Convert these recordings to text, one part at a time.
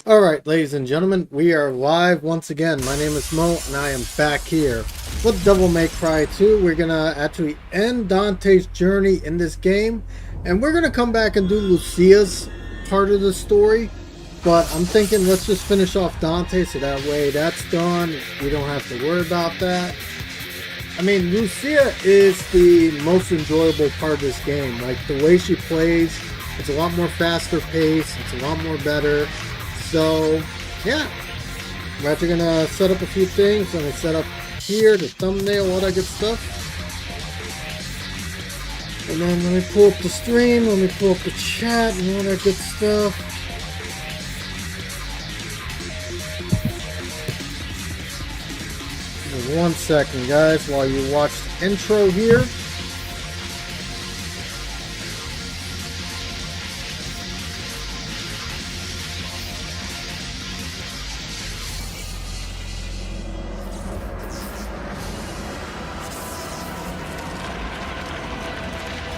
Alright, ladies and gentlemen, we are live once again. My name is Mo, and I am back here with Devil May Cry 2. We're gonna actually end Dante's journey in this game, and we're gonna come back and do Lucia's part of the story. But I'm thinking let's just finish off Dante so that way that's done. We don't have to worry about that. I mean, Lucia is the most enjoyable part of this game. Like, the way she plays, it's a lot more faster paced, it's a lot more better. So, yeah, we're actually gonna set up a few things. I'm gonna set up here, the thumbnail, all that good stuff. And then let me pull up the stream, let me pull up the chat and all that good stuff. Give me 1 second, guys, while you watch the intro here.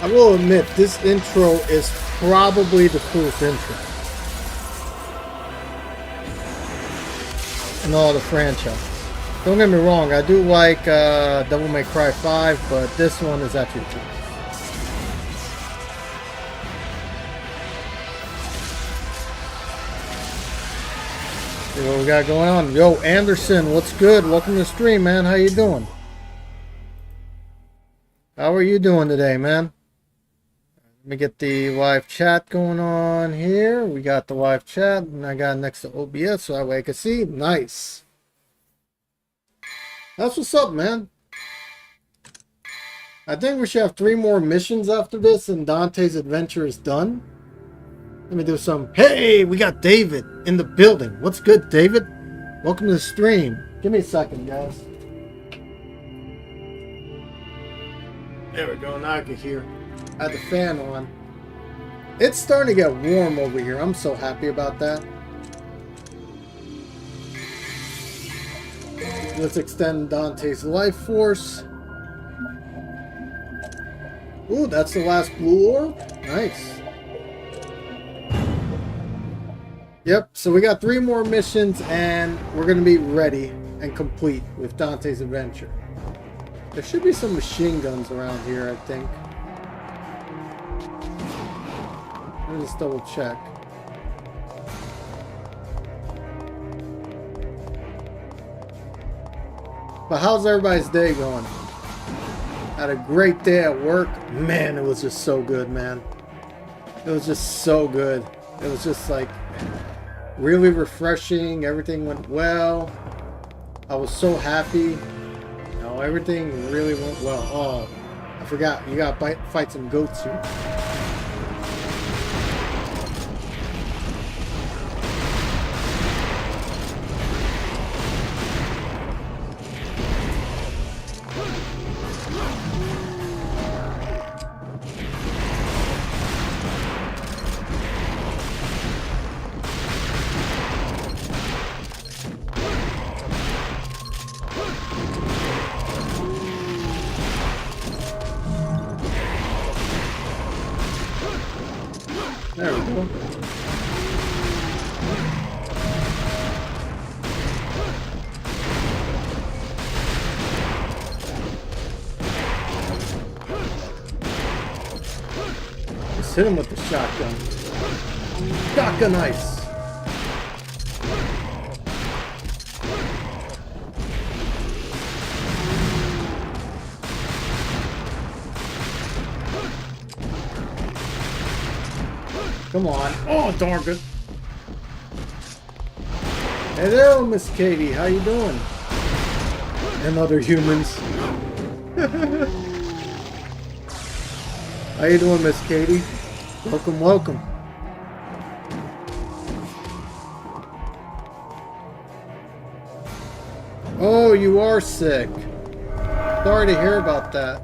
I will admit, this intro is probably the coolest intro in all the franchise. Don't get me wrong, I do like Devil May Cry 5, but this one is actually cool. See what we got going on. Yo, Anderson, what's good? Welcome to the stream, man. How you doing? How are you doing today, man? Let me get the live chat going on here. We got the live chat, and I got it next to OBS so that way I can see. Nice. That's what's up, man. I think we should have 3 more missions after this, and Dante's adventure is done. Let me do some. Hey, we got David in the building. What's good, David? Welcome to the stream. Give me a second, guys. There we go. Now I can hear. I had the fan on. It's starting to get warm over here. I'm so happy about that. Let's extend Dante's life force. Ooh, that's the last blue orb. Nice. Yep, so we got 3 more missions and we're going to be ready and complete with Dante's adventure. There should be some machine guns around here, I think. Let me just double check. But how's everybody's day going? Had a great day at work. Man, it was just so good, man. It was just so good. It was just like really refreshing. Everything went well. I was so happy. You know, everything really went well. Oh, I forgot. You gotta fight some goats here. There we go. Just hit him with the shotgun. Shotgun ice. Come on. Oh, darn good. Hello, Miss Katie. How you doing? And other humans. How you doing, Miss Katie? Welcome, welcome. Oh, you are sick. Sorry to hear about that.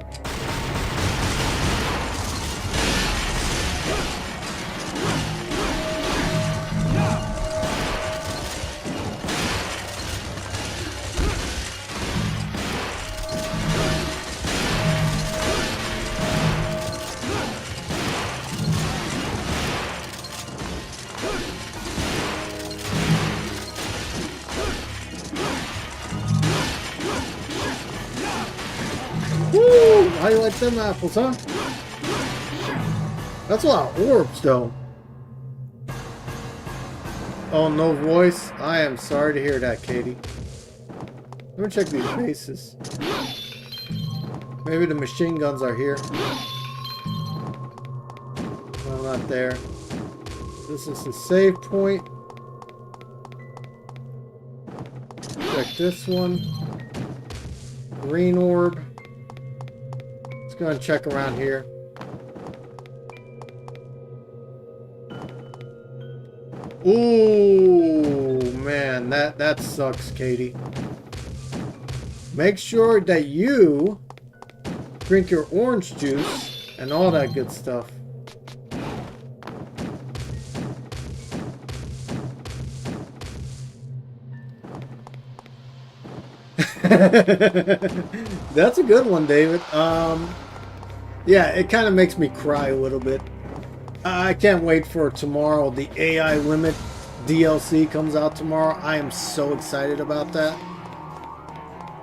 How you like them apples, huh? That's a lot of orbs, though. Oh, no voice? I am sorry to hear that, Katie. Let me check these bases. Maybe the machine guns are here. No, not there. This is the save point. Check this one. Green orb. Let's go and check around here. Ooh, man, that sucks, Katie. Make sure that you drink your orange juice and all that good stuff. That's a good one, David. Yeah, it kind of makes me cry a little bit. I can't wait for tomorrow. The AI Limit DLC comes out tomorrow. I am so excited about that.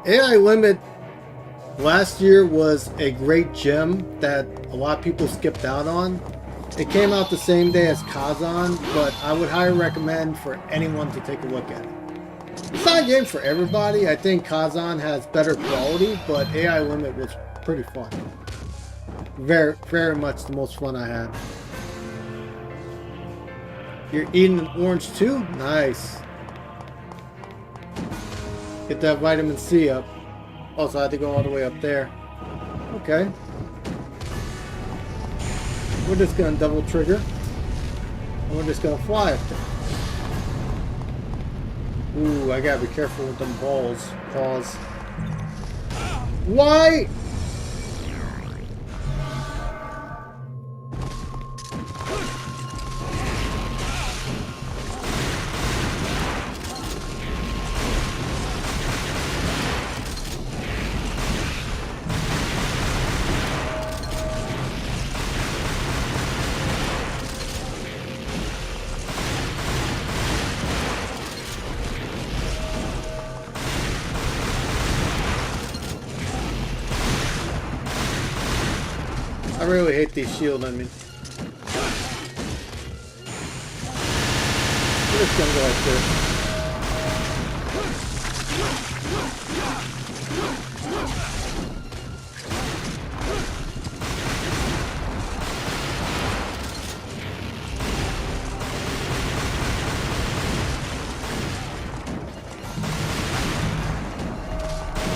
AI Limit last year was a great gem that a lot of people skipped out on. It came out the same day as Kazan, but I would highly recommend for anyone to take a look at it. It's not a game for everybody. I think Kazan has better quality, but AI Limit was pretty fun. Very, very much the most fun I had. You're eating an orange too? Nice. Get that vitamin C up. Also, I had to go all the way up there. Okay. We're just gonna double trigger. And we're just gonna fly up there. Ooh, I gotta be careful with them balls. Pause. Why? I really hate these shield enemies. We're just gonna go like this.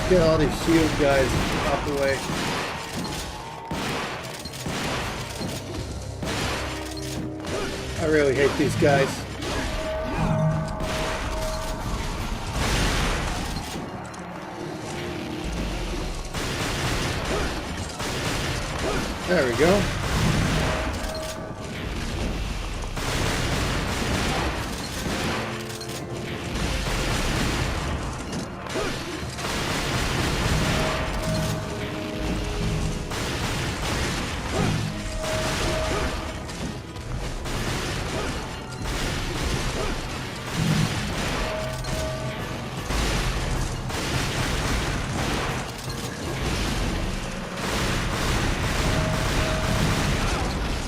Get all these shield guys out the way. I really hate these guys. There we go.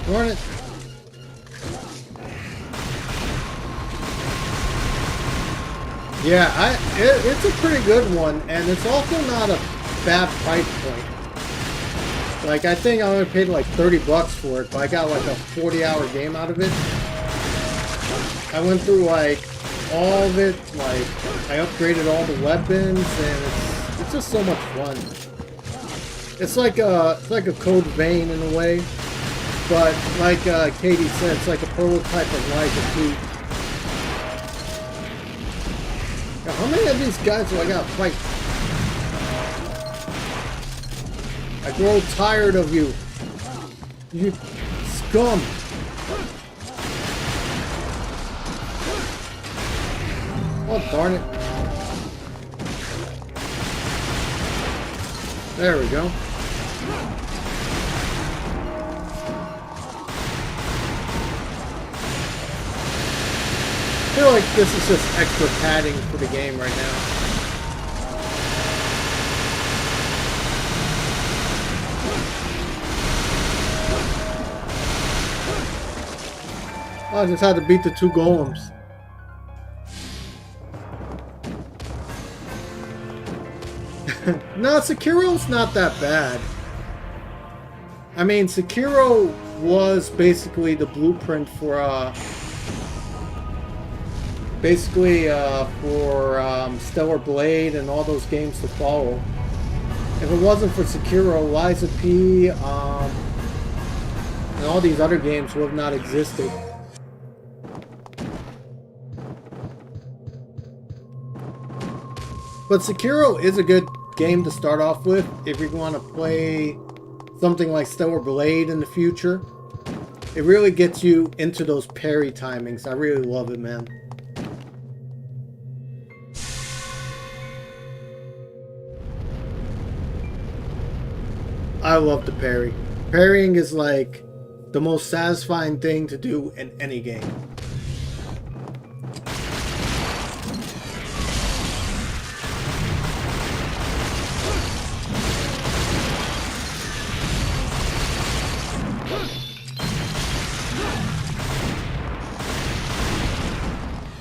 Darn it. Yeah, it's a pretty good one, and it's also not a bad price point. Like, I think I only paid like 30 bucks for it, but I got like a 40-hour game out of it. I went through like all of it, like I upgraded all the weapons, and it's just so much fun. It's like a Code Vein in a way. But, like Katie said, it's like a prototype of Lies of P. Now, how many of these guys do I gotta fight? I grow tired of you. You scum. Oh, darn it. There we go. I feel like this is just extra padding for the game right now. Oh, I just had to beat the 2 golems. No, Sekiro's not that bad. I mean, Sekiro was basically the blueprint for Stellar Blade and all those games to follow. If it wasn't for Sekiro, Liza P, and all these other games would have not existed. But Sekiro is a good game to start off with if you want to play something like Stellar Blade in the future. It really gets you into those parry timings. I really love it, man. I love the parry. Parrying is like the most satisfying thing to do in any game.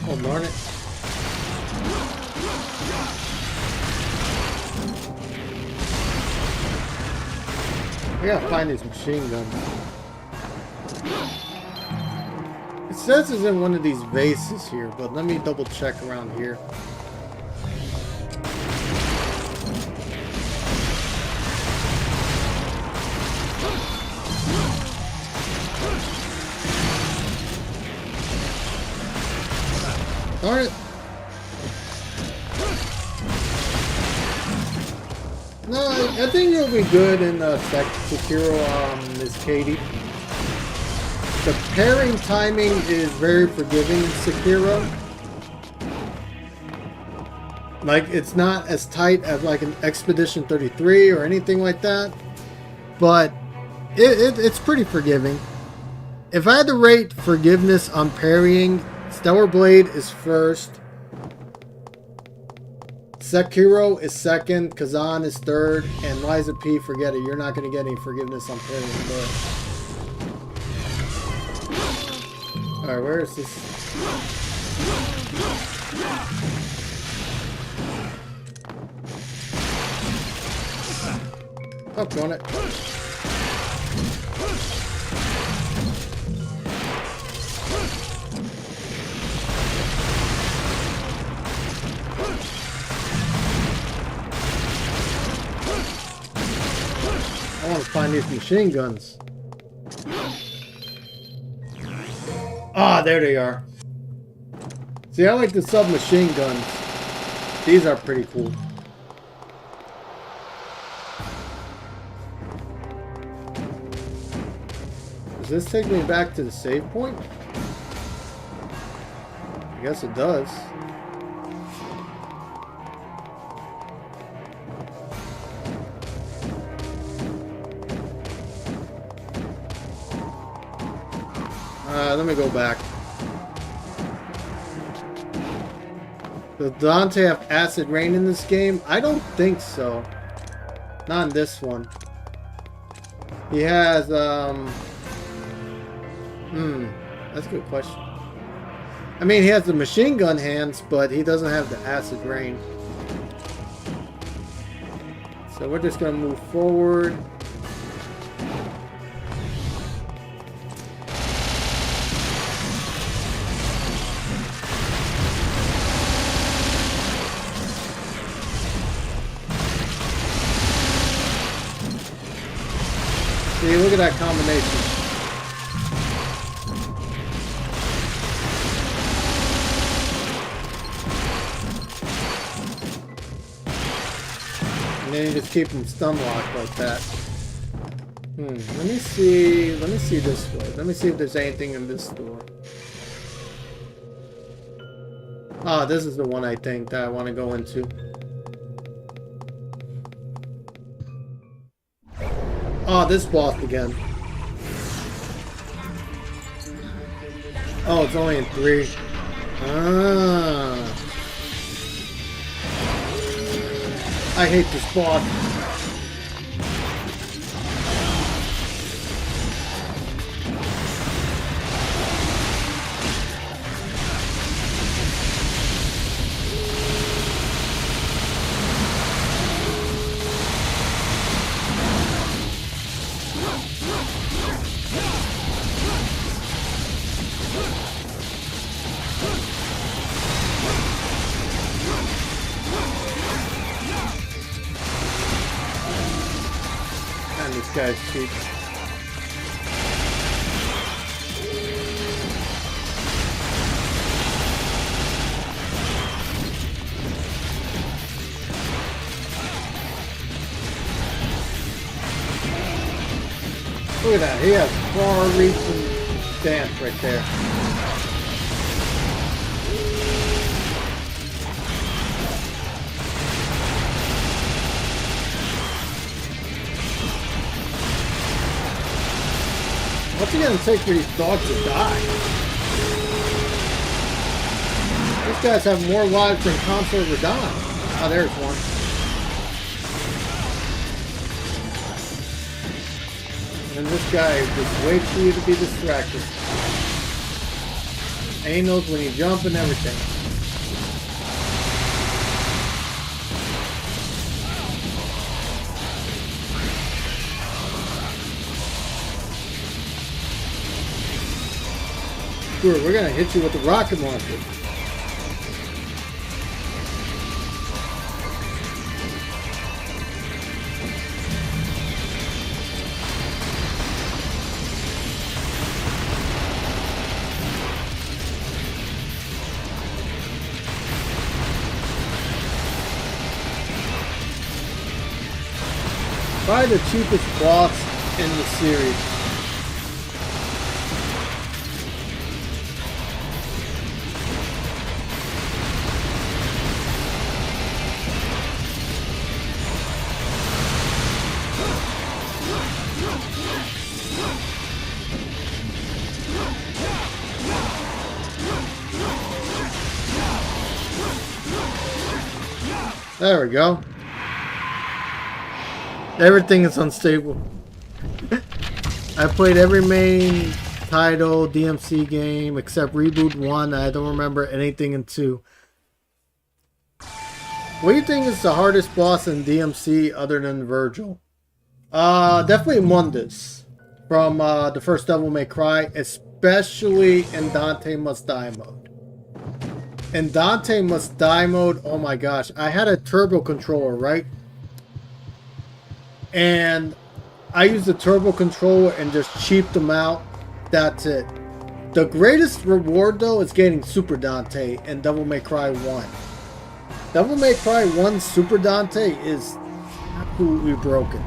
Oh, darn it. I gotta find these machine guns. It says it's in one of these vases here, but let me double check around here. Darn it. No, I think you'll be good in Sekiro, Miss Katie. The parrying timing is very forgiving in Sekiro. Like, it's not as tight as like an Expedition 33 or anything like that, but it's pretty forgiving. If I had to rate forgiveness on parrying, Stellar Blade is first. Sekiro is second, Kazan is third, and Liza P, forget it. You're not going to get any forgiveness on parrying there. Alright, where is this? Oh, got it. I want to find these machine guns. Ah, there they are. See, I like the submachine guns. These are pretty cool. Does this take me back to the save point? I guess it does. Let me go back. Does Dante have acid rain in this game? I don't think so. Not in this one. He has, that's a good question. I mean, he has the machine gun hands, but he doesn't have the acid rain. So we're just gonna move forward. See, look at that combination. And then you just keep them stun locked like that. Let me see this way. Let me see if there's anything in this door. Ah, this is the one I think that I want to go into. Oh, this boss again. Oh, it's only in 3. Ah. I hate this boss. guy's cheap. Look at that, he has far-reaching stance right there. What's it gonna take for these dogs to die? These guys have more lives than Consort Radon. Oh, there's one. And this guy just waits for you to be distracted. And he knows when you jump and everything. Sure, we're gonna hit you with the rocket launcher. Probably the cheapest boss in the series. There we go. Everything is unstable. I played every main title DMC game except Reboot 1. I don't remember anything in 2. What do you think is the hardest boss in DMC other than Virgil? Definitely Mundus from the first Devil May Cry, especially in Dante Must Die mode. In Dante Must Die mode, oh my gosh, I had a turbo controller, right? And I used the turbo controller and just cheaped them out. That's it. The greatest reward though is getting Super Dante in Devil May Cry 1. Devil May Cry 1 Super Dante is absolutely broken.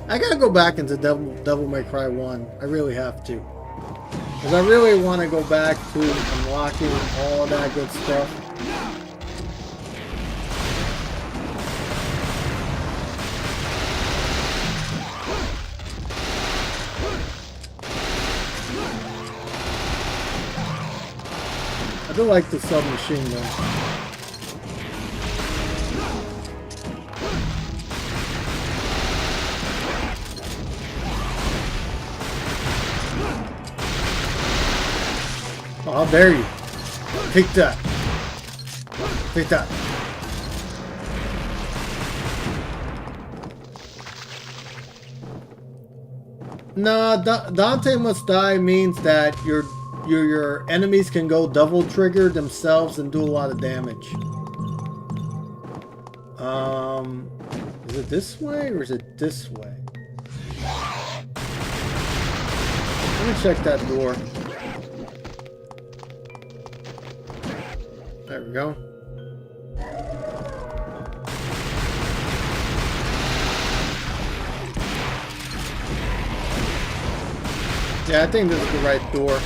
I gotta go back into Devil May Cry 1. I really have to. Because I really want to go back to unlocking all that good stuff. I do like the submachine gun. Oh, how dare you? Take that. Take that. Nah, Dante Must Die means that your enemies can go double trigger themselves and do a lot of damage. Is it this way or is it this way? Let me check that door. There we go. Yeah, I think this is the right door.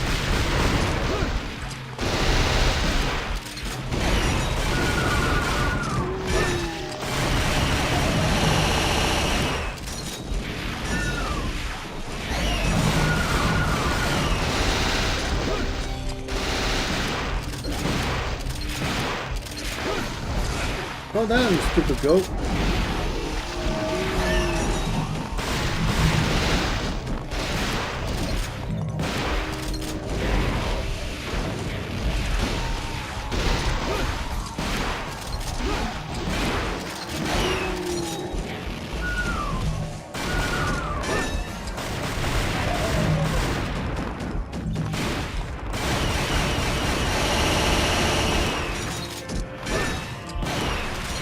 Calm down, you stupid goat.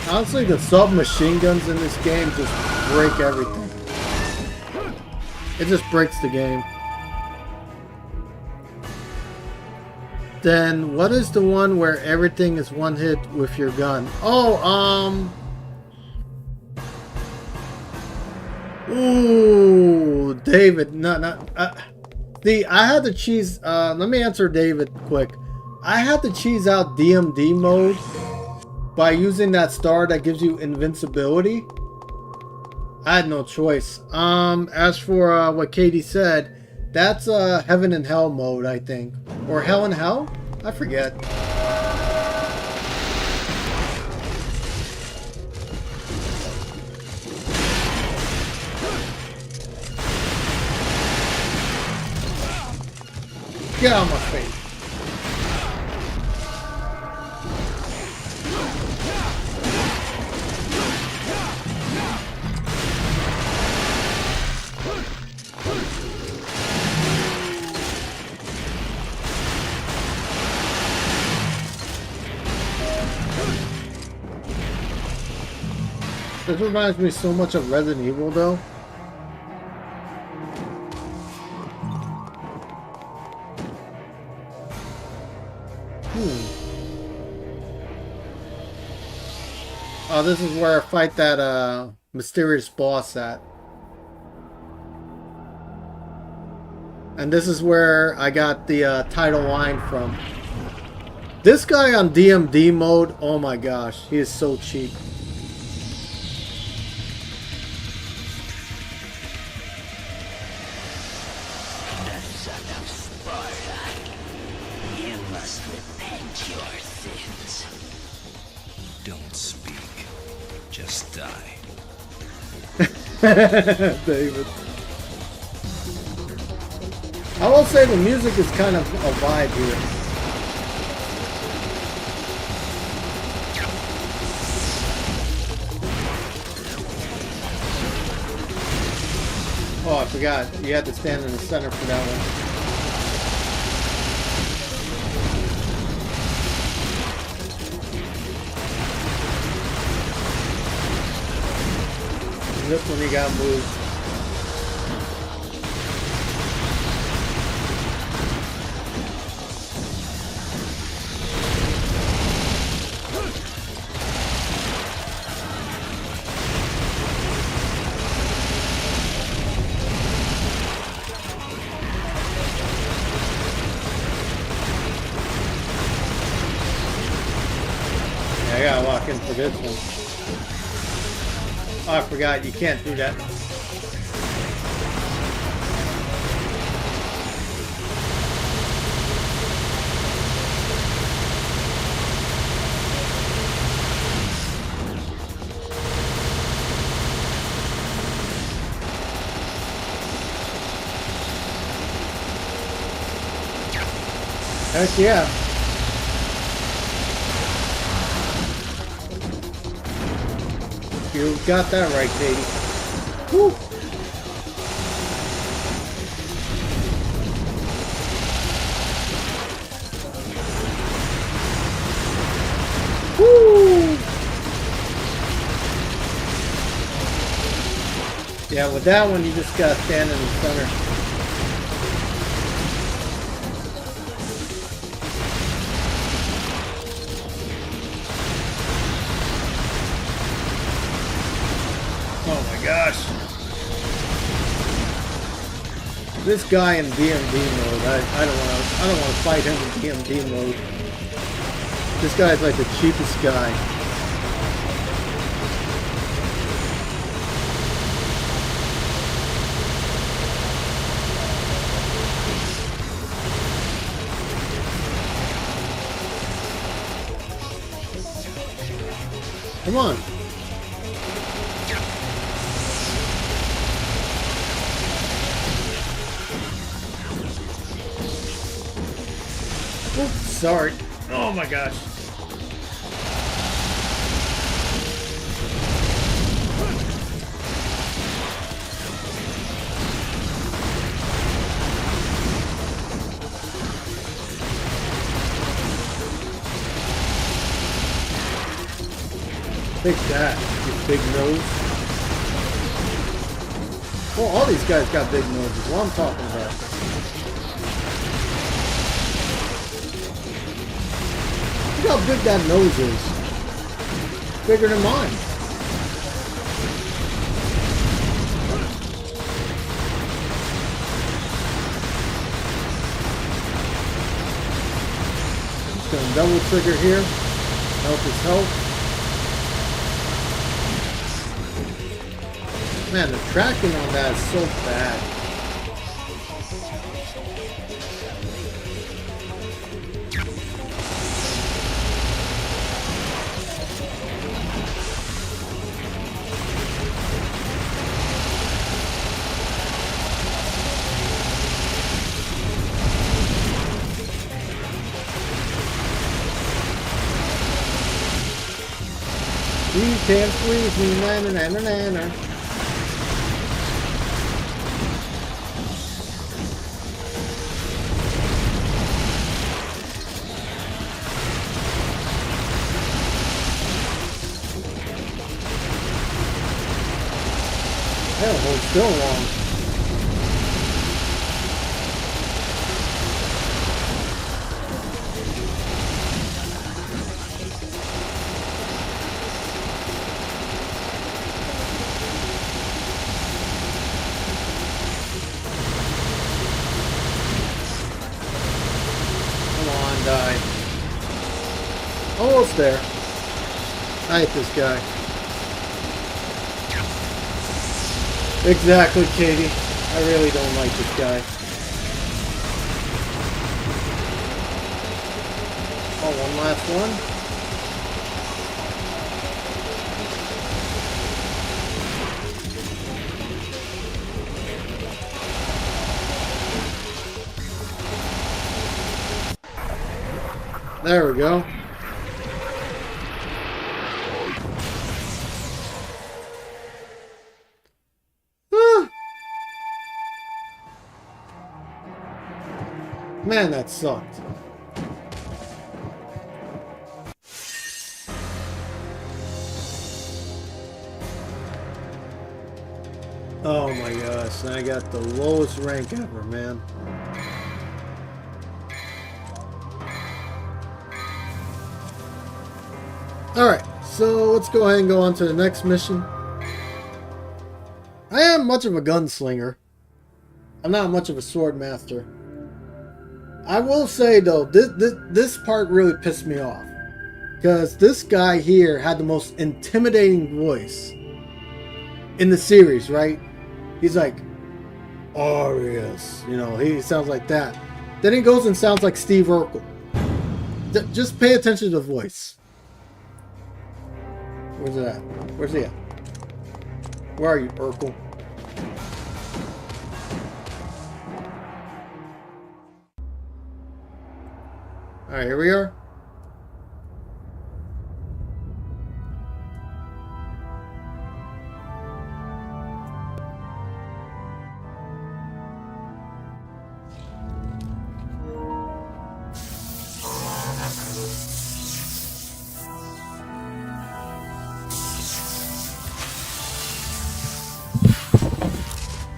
I Honestly, the submachine guns in this game just break everything. It just breaks the game. Then, what is the one where everything is one hit with your gun? Oh, Ooh, David. No. See, I had to cheese. Let me answer David quick. I had to cheese out DMD mode by using that star that gives you invincibility. I had no choice. As for what Katie said, that's Heaven and Hell mode, I think. Or Hell and Hell? I forget. Get out of my face. This reminds me so much of Resident Evil, though. Oh, this is where I fight that mysterious boss at. And this is where I got the title line from. This guy on DMD mode, oh my gosh, he is so cheap. David. I will say the music is kind of a vibe here. Oh, I forgot. You had to stand in the center for that one. This one he got moved. Yeah, I gotta walk in for this one. Oh, I forgot, you can't do that. Heck yeah. You got that right, Katie. Woo! Woo! Yeah, with that one, you just gotta stand in the center. Gosh, this guy in DMD mode, I don't want to fight him in DMD mode. This guy's like the cheapest guy. Come on. Oops, sorry. Oh my gosh. Take that, you big nose. Well, all these guys got big noses. What I'm talking about. Look how big that nose is. Bigger than mine. Just gonna double trigger here. Help his health. Man, the tracking on that is so bad. You can't squeeze me, na-na-na-na-na-na. Hell, hold still long. Come on, die. Almost there. I hate this guy. Exactly, Katie. I really don't like this guy. Oh, one last one. There we go. Man, that sucked. Oh my gosh, I got the lowest rank ever, man. Alright, so let's go ahead and go on to the next mission. I am much of a gunslinger. I'm not much of a sword master. I will say though, this part really pissed me off. Because this guy here had the most intimidating voice in the series, right? He's like, Arius, you know, he sounds like that. Then he goes and sounds like Steve Urkel. Just pay attention to the voice. Where's it at? Where's he at? Where are you, Urkel? Alright, here we are.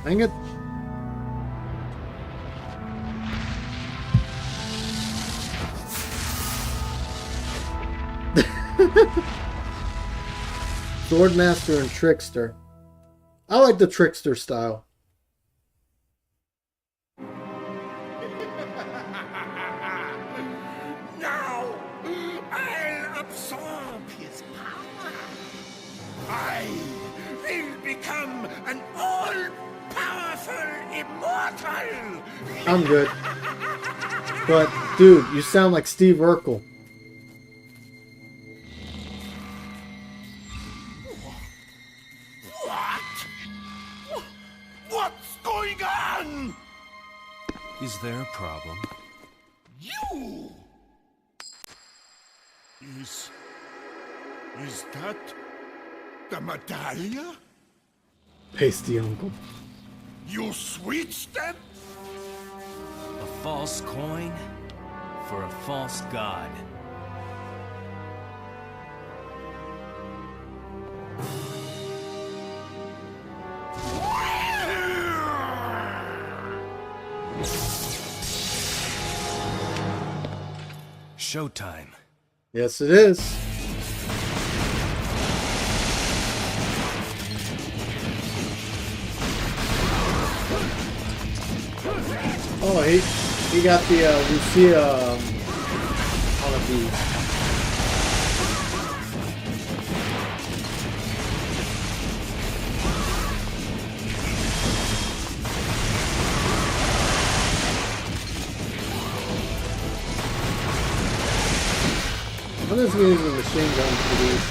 Dang it. Swordmaster and Trickster. I like the Trickster style. Now I'll absorb his power. I will become an all-powerful immortal. I'm good. But, dude, you sound like Steve Urkel. What's going on? Is there a problem? You! Is that the medallion? Pasty uncle. You switched them? A false coin for a false god. Showtime. Yes, it is. Oh, he got the Lucia on a beat. I'm just gonna use a machine gun for these.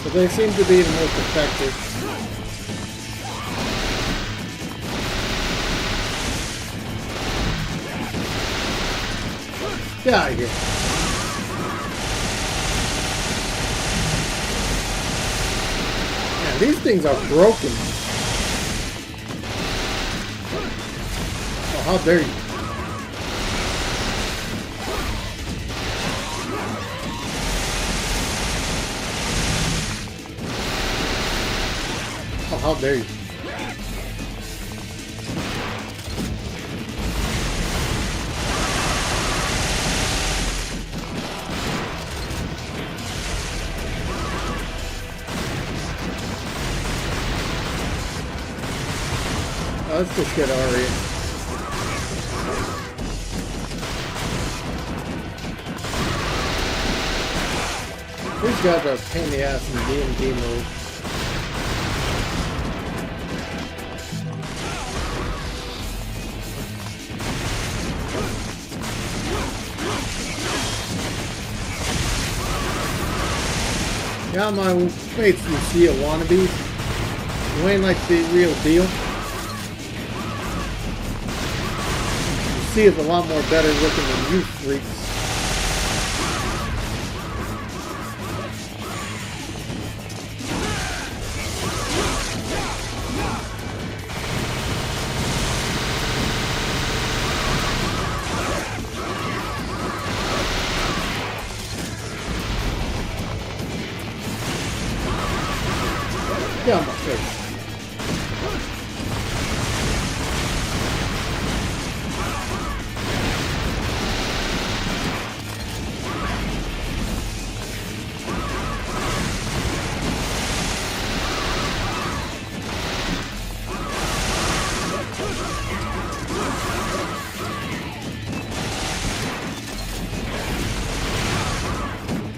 But they seem to be the most effective. Get out of here. Man, these things are broken. Oh, how dare you. Oh, how dare you. Let's just get Ari. These guys are a pain in the ass in D&D mode. Yeah, my mates Lucia wannabes. You ain't like the real deal. Lucia's a lot more better looking than you freaks. Get out of my face.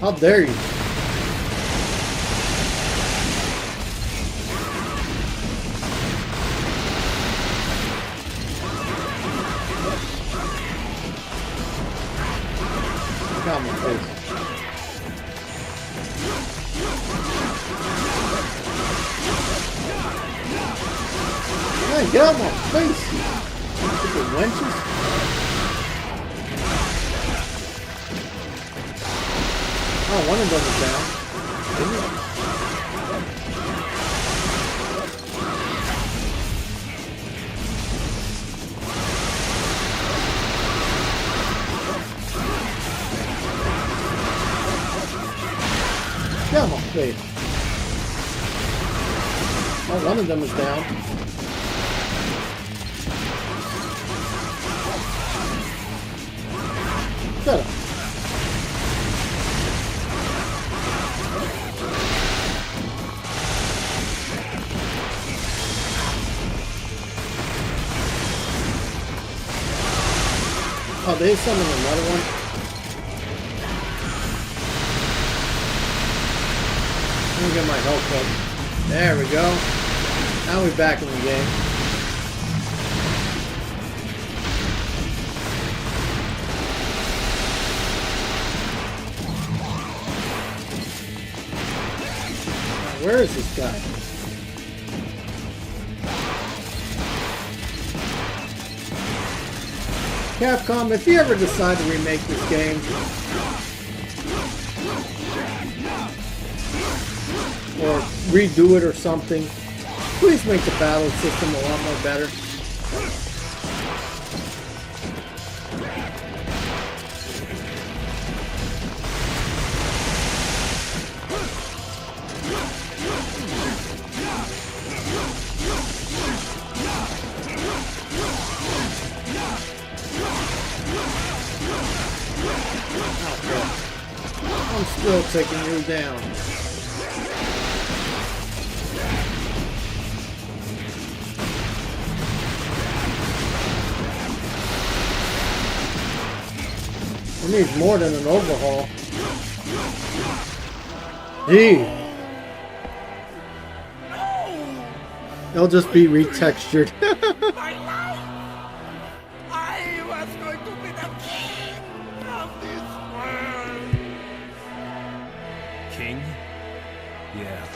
How dare you? Get out of my face. Man, get out of my face! Stupid wenches. Oh, one of them is down. Isn't it? Get out of my face. Oh, one of them is down. Shut up. Oh, they summoned another one. Let me get my health up. There we go. Now we're back in the game. Where is this guy? Capcom, if you ever decide to remake this game, or redo it or something, please make the battle system a lot more better. taking you down. It needs more than an overhaul. Gee. They'll just be retextured. My life! I was going to be the king of this world! King? Yeah.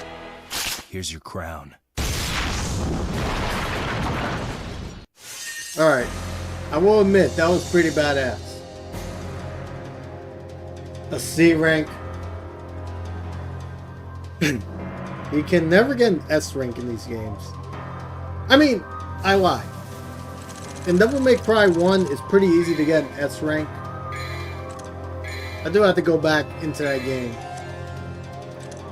Here's your crown. Alright. I will admit, that was pretty badass. A C rank. You can never get an S rank in these games. I mean, I lie. In Devil May Cry 1, it's pretty easy to get an S rank. I do have to go back into that game.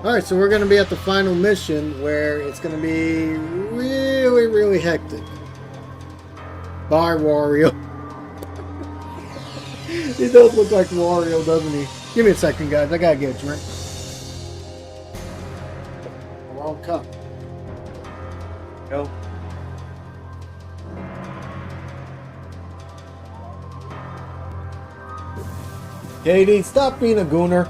Alright, so we're going to be at the final mission where it's going to be really, really hectic. Bye, Wario. He does look like Wario, doesn't he? Give me a second, guys. I gotta get a drink. Wrong cup. Go. Katie, stop being a gooner.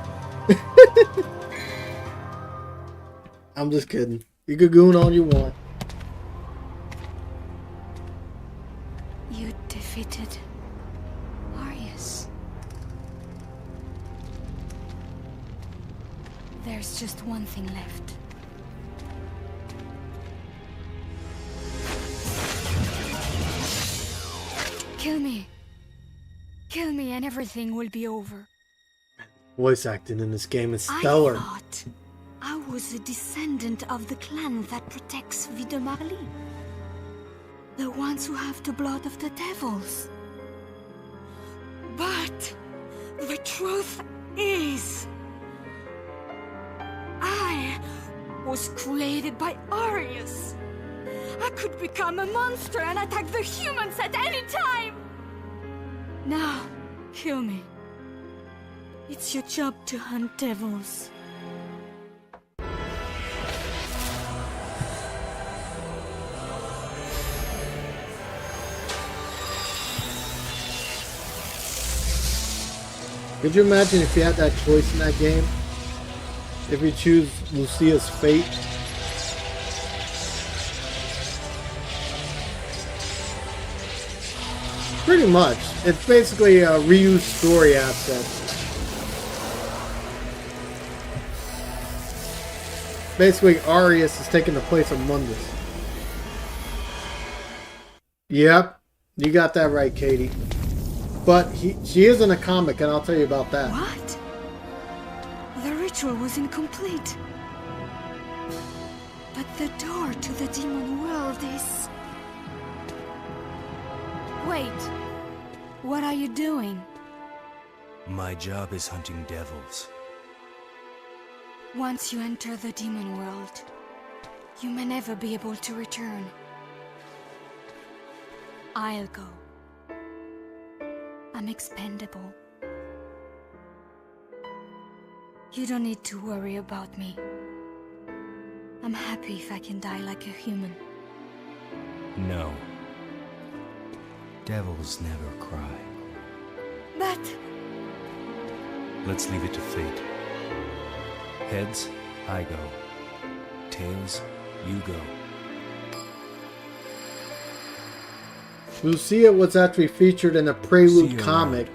I'm just kidding. You can goon all you want. You defeated Arius. There's just one thing left. Kill me. Kill me and everything will be over. Voice acting in this game is stellar. I thought I was a descendant of the clan that protects Vie de Marly. The ones who have the blood of the devils. But the truth is, I was created by Arius. I could become a monster and attack the humans at any time. Now, kill me. It's your job to hunt devils. Could you imagine if you had that choice in that game? If you choose Lucia's fate? Pretty much. It's basically a reused story asset. Basically, Arius is taking the place of Mundus. Yep, you got that right, Katie. But she is in a comic, and I'll tell you about that. What? The ritual was incomplete. But the door to the demon world is... Wait. What are you doing? My job is hunting devils. Once you enter the demon world, you may never be able to return. I'll go. I'm expendable. You don't need to worry about me. I'm happy if I can die like a human. No. Devils never cry. But... Let's leave it to fate. Heads, I go. Tails, you go. Lucia was actually featured in a Prelude See you comic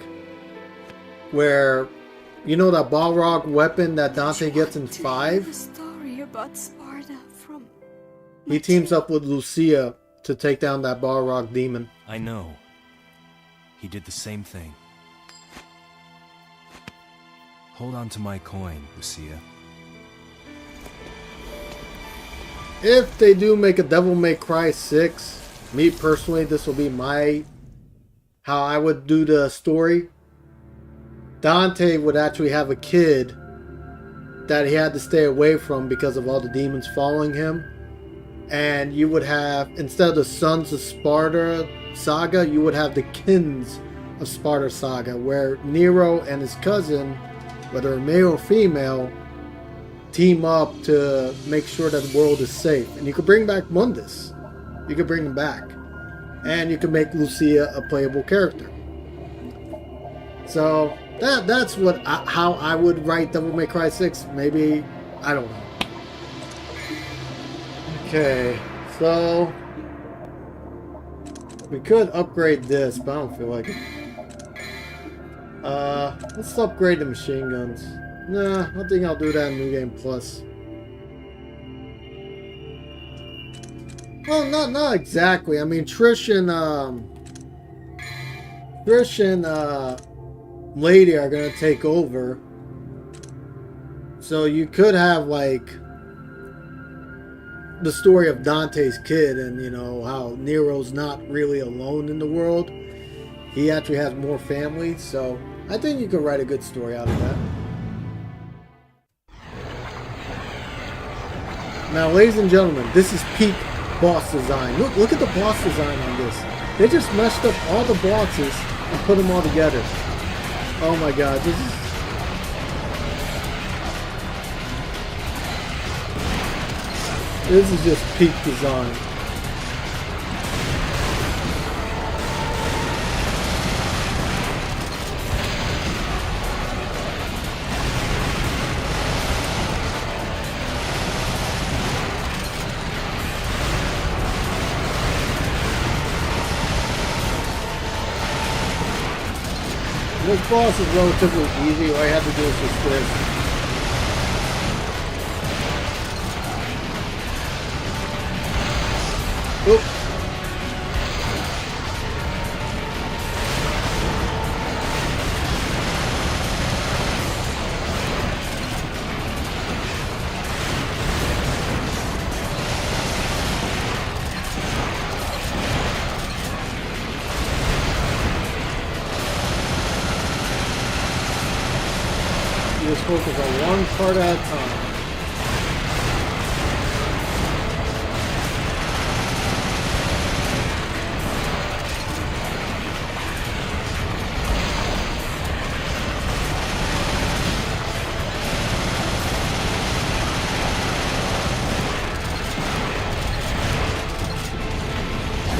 where, you know that Balrog weapon that Dante gets in 5? A story about Sparta from... He teams up with Lucia to take down that Balrog demon. I know. He did the same thing. Hold on to my coin, Lucia. If they do make a Devil May Cry 6, me personally, this will be how I would do the story. Dante would actually have a kid that he had to stay away from because of all the demons following him. And you would have, instead of the Sons of Sparta saga, you would have the Kins of Sparta saga, where Nero and his cousin whether male or female, team up to make sure that the world is safe. And you could bring back Mundus. You could bring him back. And you can make Lucia a playable character. So that's how I would write Devil May Cry 6. Maybe, I don't know. Okay, so we could upgrade this, but I don't feel like it. Let's upgrade the machine guns. Nah, I think I'll do that in New Game Plus. Well, not exactly. I mean, Trish and Lady are gonna take over. So you could have like the story of Dante's kid, and you know how Nero's not really alone in the world. He actually has more family, so I think you could write a good story out of that. Now, ladies and gentlemen, this is peak boss design. Look at the boss design on this. They just messed up all the bosses and put them all together. Oh my god, this is just peak design. This boss is relatively easy. All I have to do is just this. Oop. You just focus on one part at a time.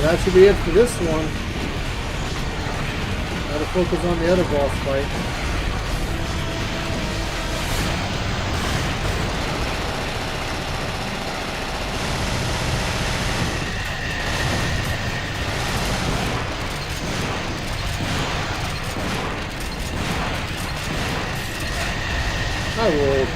That should be it for this one. Gotta focus on the other boss fight. I rolled.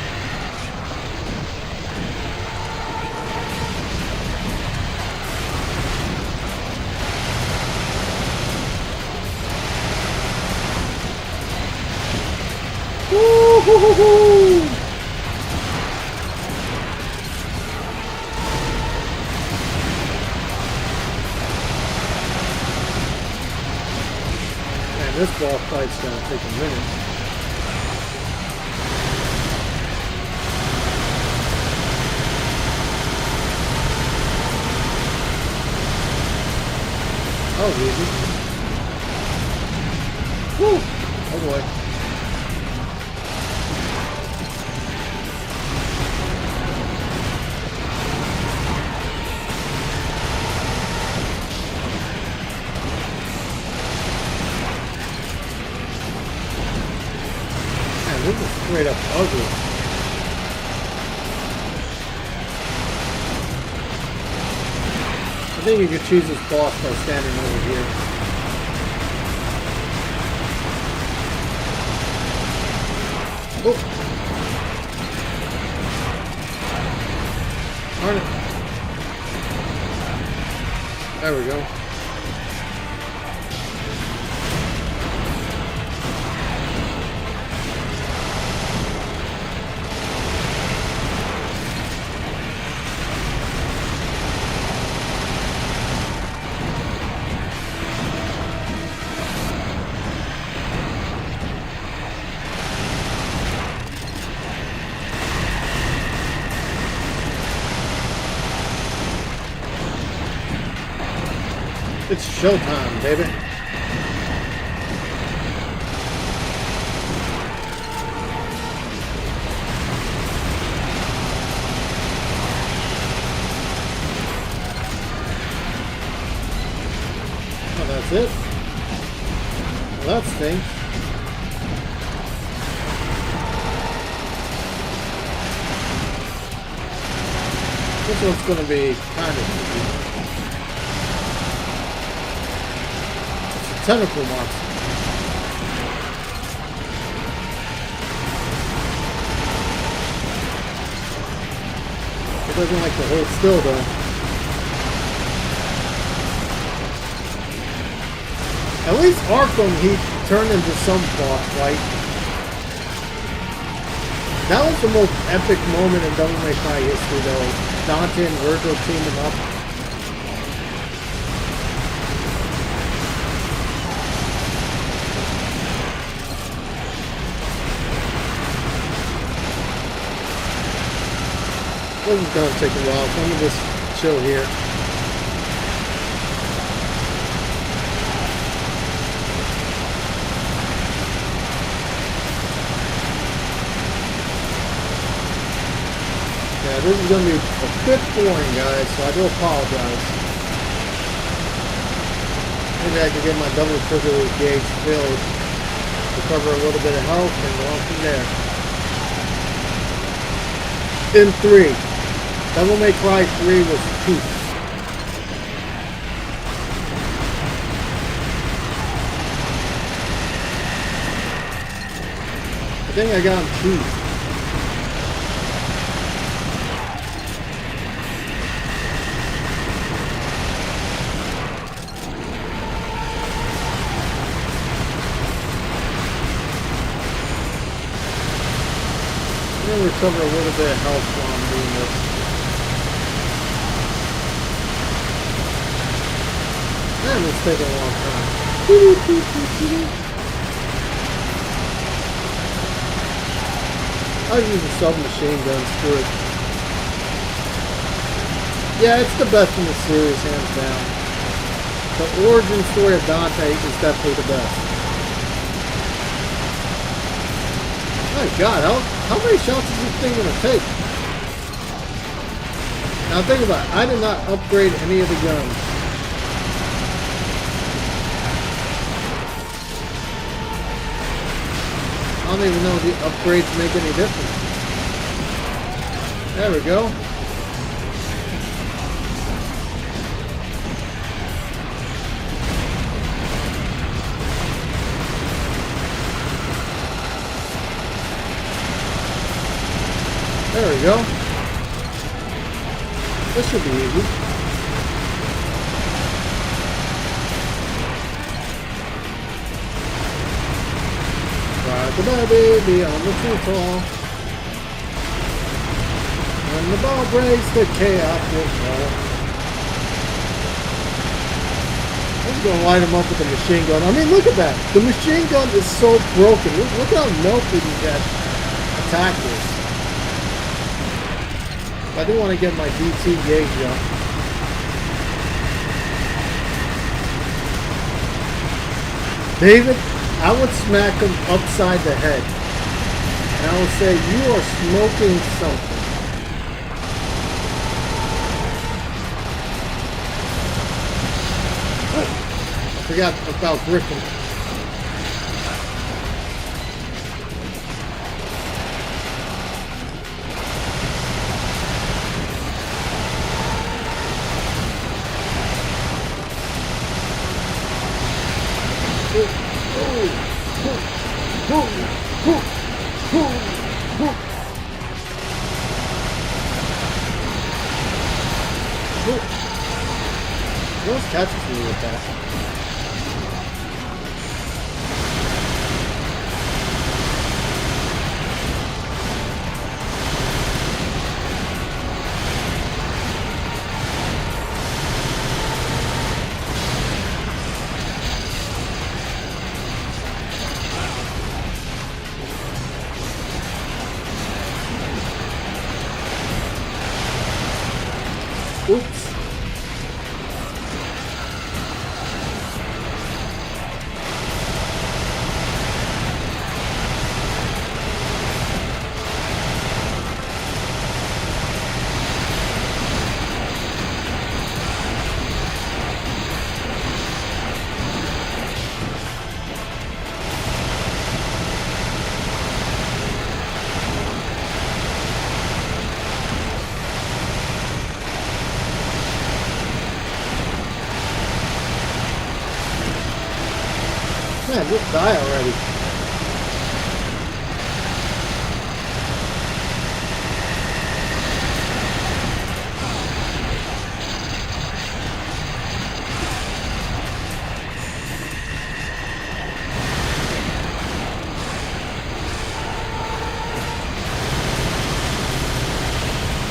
Woo-hoo-hoo-hoo! Man, this boss fight's gonna take a minute. Oh, easy. Woo! Oh boy. This is straight up ugly. I think you could choose this boss by standing over here. Oh! Darn it. There we go. It's showtime, baby. That's it. Well, that stinks. This one's gonna be kind of easy. It's a tentacle monster. It doesn't like to hold still though. At least Arkham he turned into some boss fight. That was the most epic moment in Devil May Cry history though. Dante and Virgil teaming up. This is gonna take a while, so let me just chill here. Yeah, this is gonna be a bit boring, guys, so I do apologize. Maybe I can get my double trigger gauge filled, recover a little bit of health, and go on from there. In 3. Devil May Cry 3 was peak. I think I got him cheap. I'm gonna recover a little bit of health while I'm doing this. Man, it's taking a long time. I'll use a submachine gun, screw it. Yeah, it's the best in the series, hands down. The origin story of Dante is definitely the best. My god, how many shots is this thing gonna take? Now think about it, I did not upgrade any of the guns. I don't even know if the upgrades make any difference. There we go. There we go. This should be easy. Ride the baby on the football. When the ball breaks, the chaos will fall. I'm just gonna light him up with the machine gun. I mean, look at that. The machine gun is so broken. Look how melted that attack is. I do want to get my DT gauge up. David, I would smack him upside the head. And I would say, you are smoking something. I forgot about Griffin. He always catches me with that. Oops. Man, just die already.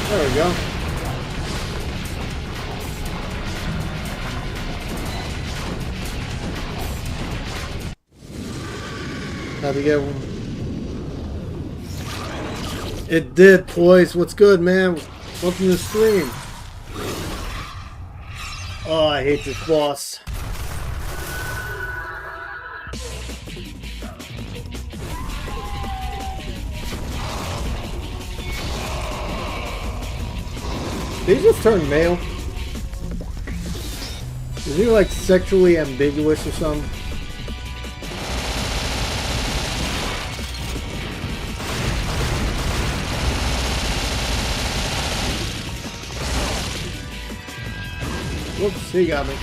There we go. Had to get one. It did, Poise. What's good, man? Welcome to the stream. Oh, I hate this boss. Did he just turn male? Is he like sexually ambiguous or something? Whoops, he got me.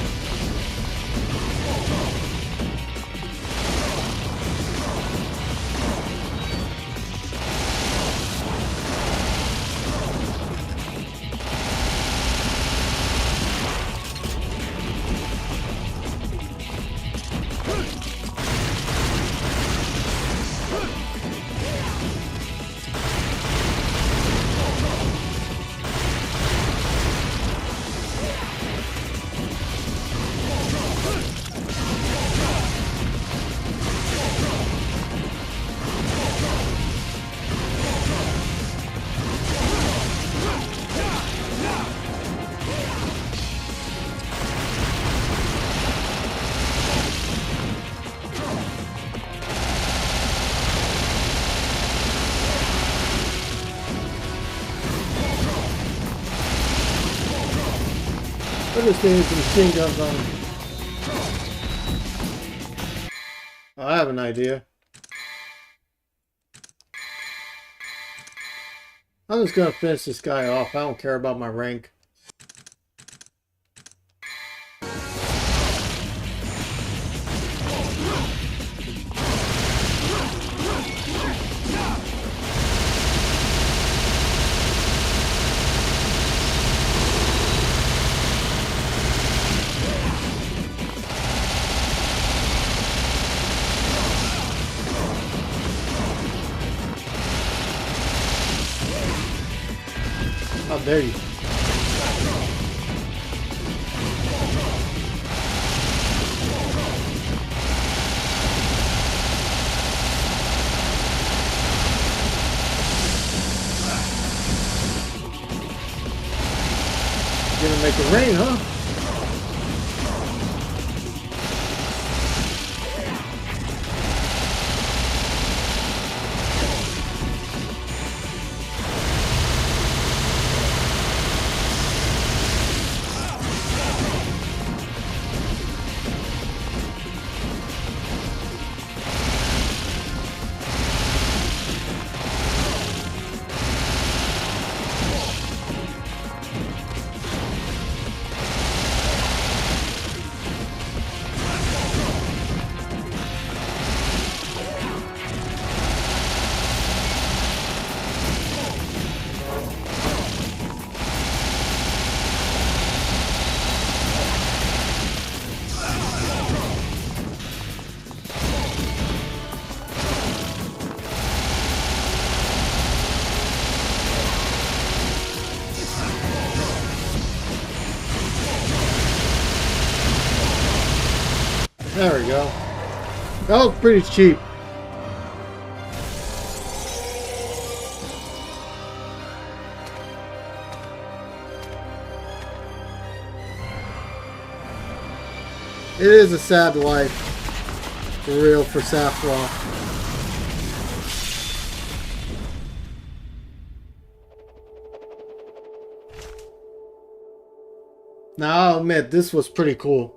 I'm just getting some machine guns on him. Oh, I have an idea. I'm just gonna finish this guy off. I don't care about my rank. How dare you? Gonna make it rain, huh? There we go. That was pretty cheap. It is a sad life. For real, for Saffron. Now, I'll admit, this was pretty cool.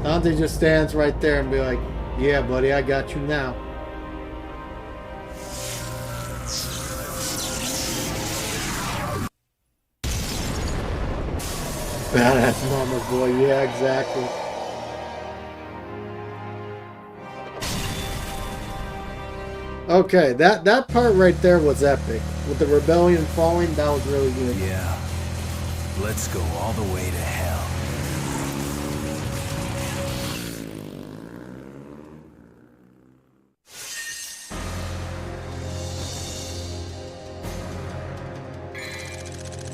Dante just stands right there and be like, yeah, buddy, I got you now. Badass mama's boy, yeah, exactly. Okay, that part right there was epic. With the rebellion falling, that was really good. Yeah. Let's go all the way to hell.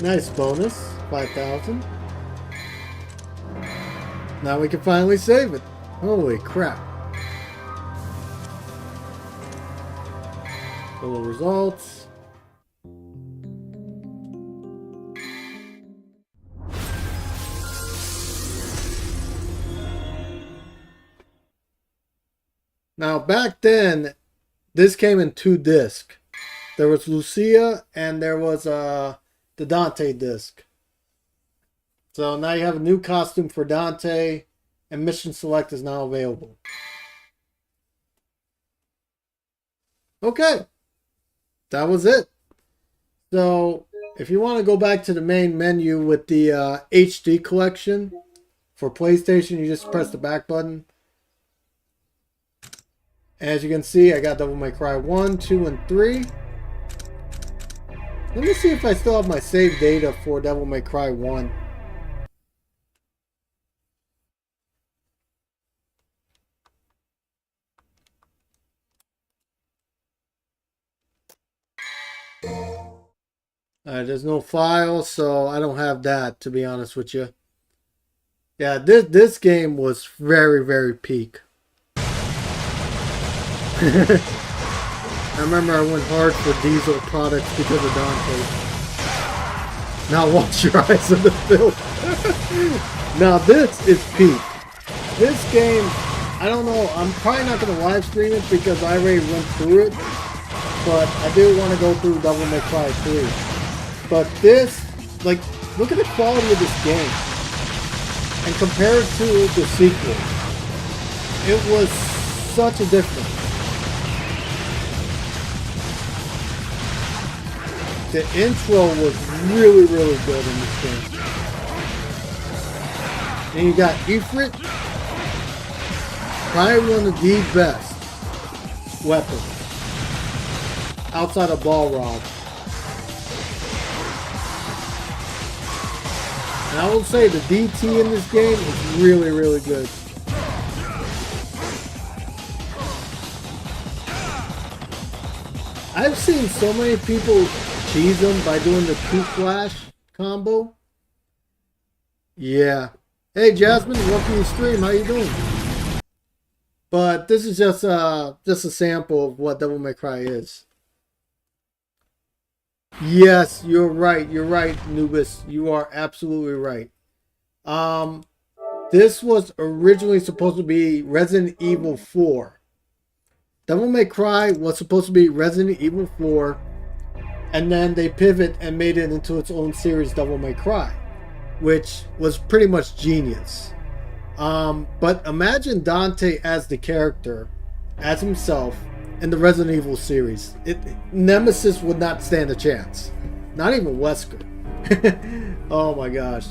Nice bonus, 5,000. Now we can finally save it. Holy crap. Total results. Now back then, this came in 2 discs. There was Lucia and there was the Dante disc. So now you have a new costume for Dante, and Mission Select is now available. Okay, that was it. So if you want to go back to the main menu with the HD collection for PlayStation, you just press the back button. As you can see, I got Devil May Cry 1, 2, and 3. Let me see if I still have my save data for Devil May Cry 1. There's no file, so I don't have that, to be honest with you. Yeah, this game was very, very peak. I remember I went hard for Diesel products because of Dante. Now wash your eyes of the film. Now this is peak. This game, I don't know, I'm probably not going to live stream it because I already went through it. But I do want to go through Devil May Cry 3. But this, like, look at the quality of this game. And compare it to the sequel. It was such a difference. The intro was really, really good in this game. And you got Ifrit, probably one of the best weapons outside of Balrog. And I will say the DT in this game is really, really good. I've seen so many people cheese them by doing the 2-flash combo. Yeah. Hey Jasmine, welcome to the stream. How you doing? But this is just a sample of what Devil May Cry is. Yes, you're right, Nubis. You are absolutely right. This was originally supposed to be Resident Evil 4. Devil May Cry was supposed to be Resident Evil 4, and then they pivot and made it into its own series, Devil May Cry, which was pretty much genius. But imagine Dante as the character, as himself, in the Resident Evil series. Nemesis would not stand a chance. Not even Wesker. Oh my gosh.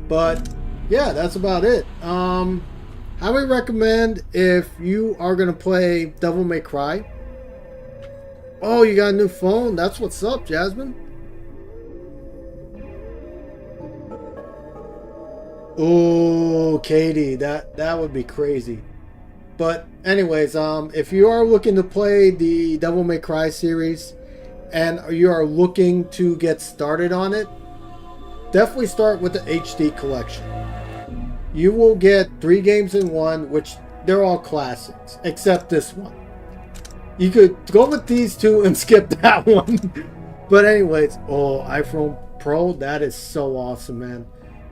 But yeah, that's about it. I would recommend if you are going to play Devil May Cry. Oh, you got a new phone? That's what's up, Jasmine. Oh, Katie, that would be crazy. But anyways, if you are looking to play the Devil May Cry series and you are looking to get started on it, definitely start with the HD collection. You will get 3 games in 1, which they're all classics, except this one. You could go with these 2 and skip that one. But anyways, oh, iPhone Pro, that is so awesome, man.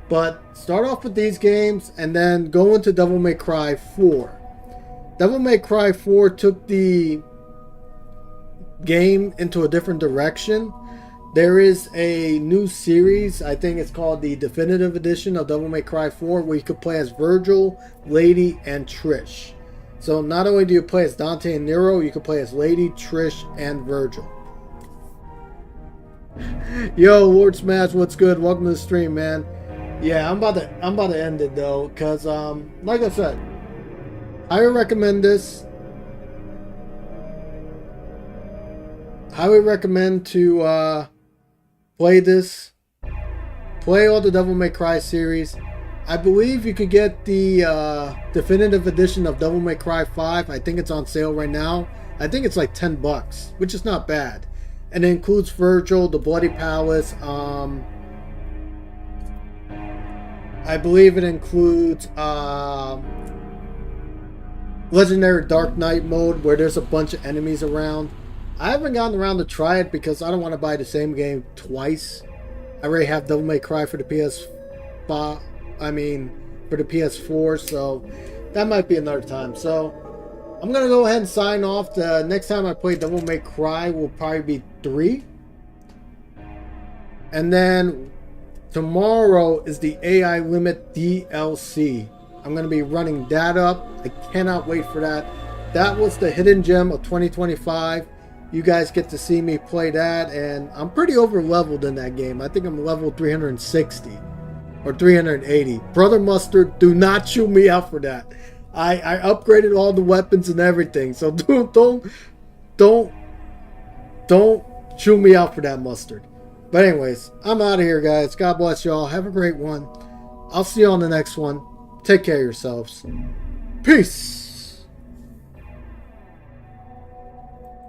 But start off with these games and then go into Devil May Cry 4. Devil May Cry 4 took the game into a different direction. There is a new series, I think it's called the Definitive Edition of Devil May Cry 4, where you could play as Virgil, Lady, and Trish. So not only do you play as Dante and Nero, you can play as Lady, Trish, and Virgil. Yo, Lord Smash, what's good? Welcome to the stream, man. Yeah, I'm about to end it though, cause like I said, I recommend this. highly recommend to play this. Play all the Devil May Cry series. I believe you could get the definitive edition of Devil May Cry 5. I think it's on sale right now. I think it's like $10, which is not bad. And it includes Virgil, the Bloody Palace. I believe it includes Legendary Dark Knight mode, where there's a bunch of enemies around. I haven't gotten around to try it because I don't want to buy the same game twice. I already have Devil May Cry for the PS5. For the PS4, so that might be another time. So I'm gonna go ahead and sign off. The next time I play Devil May Cry will probably be 3, and then tomorrow is the AI Limit DLC. I'm gonna be running that up. I cannot wait for that. That was the hidden gem of 2025. You guys get to see me play that, and I'm pretty over leveled in that game. I think I'm level 360 or 380. Brother Mustard, do not chew me out for that. I upgraded all the weapons and everything, so don't chew me out for that, Mustard. But anyways, I'm out of here, guys. God bless y'all. Have a great one. I'll see you on the next one. Take care of yourselves. Peace.